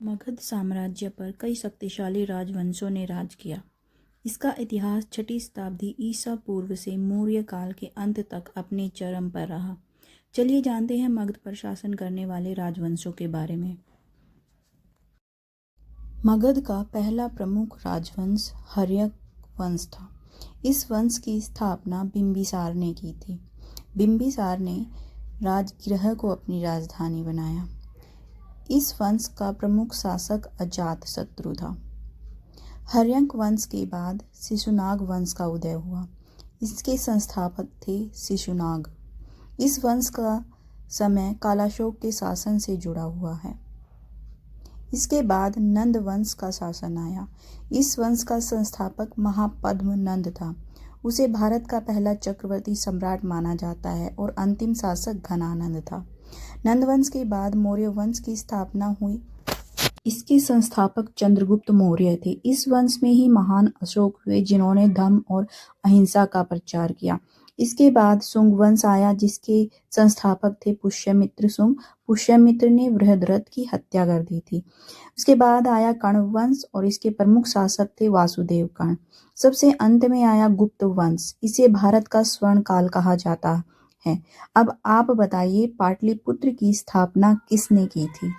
मगध साम्राज्य पर कई शक्तिशाली राजवंशों ने राज किया। इसका इतिहास 6वीं शताब्दी ईसा पूर्व से मौर्य काल के अंत तक अपने चरम पर रहा। चलिए जानते हैं मगध पर शासन करने वाले राजवंशों के बारे में। मगध का पहला प्रमुख राजवंश हर्यक वंश था। इस वंश की स्थापना बिंबिसार ने की थी। बिंबिसार ने राजगृह को अपनी राजधानी बनाया। इस वंश का प्रमुख शासक अजातशत्रु था। हर्यक वंश के बाद शिशुनाग वंश का उदय हुआ। इसके संस्थापक थे शिशुनाग। इस वंश का समय कालाशोक के शासन से जुड़ा हुआ है। इसके बाद नंद वंश का शासन आया। इस वंश का संस्थापक महापद्म नंद था। उसे भारत का पहला चक्रवर्ती सम्राट माना जाता है और अंतिम शासक घनानंद था। नंद वंश के बाद मौर्य वंश की स्थापना हुई। इसके संस्थापक चंद्रगुप्त मौर्य थे। इस वंश में ही महान अशोक हुए जिन्होंने धर्म और अहिंसा का प्रचार किया। इसके बाद शुंग वंश आया जिसके संस्थापक थे पुष्यमित्र शुंग। पुष्यमित्र ने बृहद्रथ की हत्या कर दी थी। उसके बाद आया कण्व वंश और इसके प्रमुख शासक थे वासुदेव कर्ण। सबसे अंत में आया गुप्त वंश। इसे भारत का स्वर्ण काल कहा जाता है। अब आप बताइए पाटलिपुत्र की स्थापना किसने की थी।